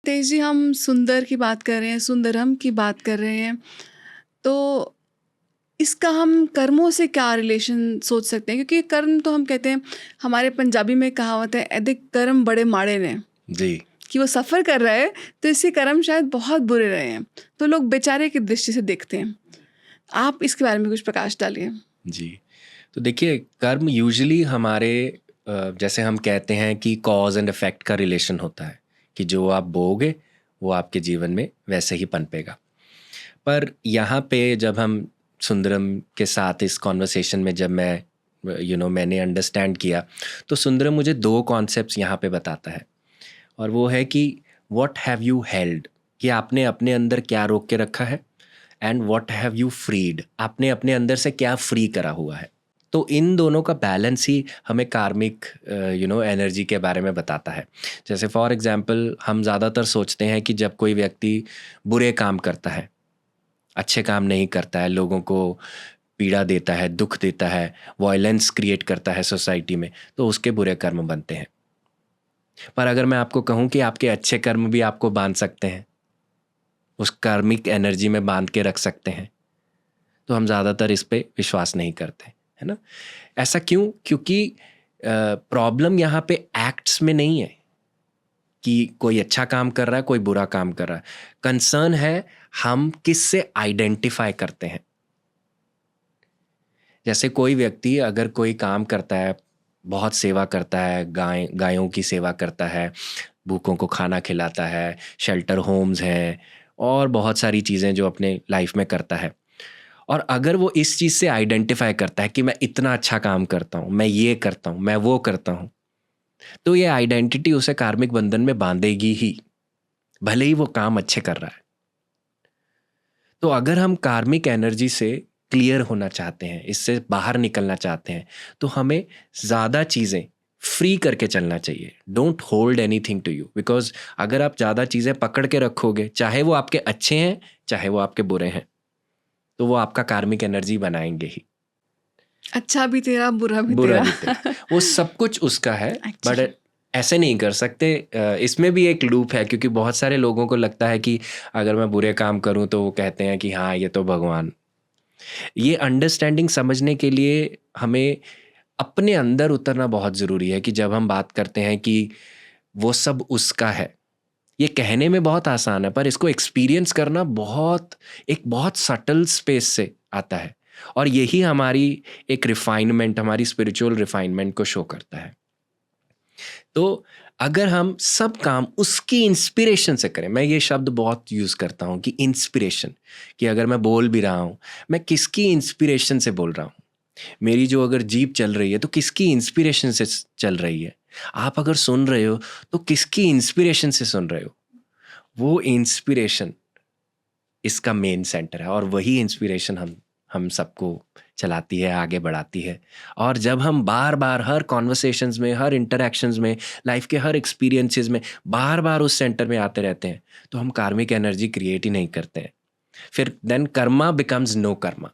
तेज जी, हम सुंदर की बात कर रहे हैं, सुंदरम की बात कर रहे हैं, तो इसका हम कर्मों से क्या रिलेशन सोच सकते हैं? क्योंकि कर्म तो हम कहते हैं, हमारे पंजाबी में कहावत है, "एदे कर्म बड़े माड़े ने", जी। कि वो सफ़र कर रहा है, तो इसके कर्म शायद बहुत बुरे रहे हैं। तो लोग बेचारे की दृष्टि से देखते हैं। आप इसके बारे में कुछ प्रकाश डालिए। जी। तो देखिए, कर्म यूजुअली हमारे जैसे हम कहते हैं कि कॉज़ एंड इफ़ेक्ट का रिलेशन होता है कि जो आप बोओगे वो आपके जीवन में वैसे ही पनपेगा। पर यहाँ पे जब हम सुंदरम के साथ इस कॉन्वर्सेशन में जब मैंने अंडरस्टैंड किया, तो सुंदरम मुझे 2 कॉन्सेप्ट्स यहाँ पे बताता है, और वो है कि व्हाट हैव यू हेल्ड, कि आपने अपने अंदर क्या रोक के रखा है, and what have you freed, आपने अपने अंदर से क्या फ्री करा हुआ है। तो इन दोनों का बैलेंस ही हमें कार्मिक एनर्जी के बारे में बताता है। जैसे फॉर एग्जांपल, हम ज़्यादातर सोचते हैं कि जब कोई व्यक्ति बुरे काम करता है, अच्छे काम नहीं करता है, लोगों को पीड़ा देता है, दुख देता है, वायलेंस क्रिएट करता है सोसाइटी में, तो उसके बुरे कर्म बनते हैं। पर अगर मैं आपको कहूँ कि आपके अच्छे कर्म भी आपको बांध सकते हैं, उस कार्मिक एनर्जी में बांध के रख सकते हैं, तो हम ज़्यादातर इस पे विश्वास नहीं करते, है ना? ऐसा क्यों? क्योंकि प्रॉब्लम यहाँ पे एक्ट्स में नहीं है कि कोई अच्छा काम कर रहा है, कोई बुरा काम कर रहा है। कंसर्न है हम किससे आइडेंटिफाई करते हैं। जैसे कोई व्यक्ति अगर कोई काम करता है, बहुत सेवा करता है, गायों की सेवा करता है, भूखों को खाना खिलाता है, शेल्टर होम्स हैं और बहुत सारी चीज़ें जो अपने लाइफ में करता है। और अगर वो इस चीज़ से आइडेंटिफाई करता है कि मैं इतना अच्छा काम करता हूँ, मैं ये करता हूँ, मैं वो करता हूँ, तो ये आइडेंटिटी उसे कार्मिक बंधन में बांधेगी ही, भले ही वो काम अच्छे कर रहा है। तो अगर हम कार्मिक एनर्जी से क्लियर होना चाहते हैं, इससे बाहर निकलना चाहते हैं, तो हमें ज़्यादा चीज़ें फ्री करके चलना चाहिए। Don't hold anything to you, because अगर आप ज़्यादा चीज़ें पकड़ के रखोगे, चाहे वो आपके अच्छे हैं, चाहे वो आपके बुरे हैं, तो वो आपका कार्मिक एनर्जी बनाएंगे ही। अच्छा भी तेरा, बुरा भी बुरा तेरा। भी तेरा, वो सब कुछ उसका है। बट एक्चुअली ऐसे नहीं कर सकते। इसमें भी एक लूप है, क्योंकि बहुत सारे लोगों को लगता है कि अगर मैं बुरे काम करूं तो वो कहते हैं कि हाँ, ये तो भगवान। ये अंडरस्टैंडिंग समझने के लिए हमें अपने अंदर उतरना बहुत ज़रूरी है कि जब हम बात करते हैं कि वो सब उसका है, ये कहने में बहुत आसान है, पर इसको एक्सपीरियंस करना बहुत सटल स्पेस से आता है, और यही हमारी एक रिफाइनमेंट, हमारी स्पिरिचुअल रिफाइनमेंट को शो करता है। तो अगर हम सब काम उसकी इंस्पिरेशन से करें, मैं ये शब्द बहुत यूज़ करता हूँ कि इंस्पिरेशन, कि अगर मैं बोल भी रहा हूँ, मैं किसकी इंस्पिरेशन से बोल रहा हूँ। मेरी जो अगर जीप चल रही है तो किसकी इंस्पिरेशन से चल रही है। आप अगर सुन रहे हो तो किसकी इंस्पिरेशन से सुन रहे हो। वो इंस्पिरेशन इसका मेन सेंटर है, और वही इंस्पिरेशन हम सबको चलाती है, आगे बढ़ाती है। और जब हम बार बार हर कॉन्वर्सेशंस में, हर इंटरेक्शंस में, लाइफ के हर एक्सपीरियंसेस में बार बार उस सेंटर में आते रहते हैं, तो हम कार्मिक एनर्जी क्रिएट ही नहीं करते हैं। फिर then karma becomes no Karma.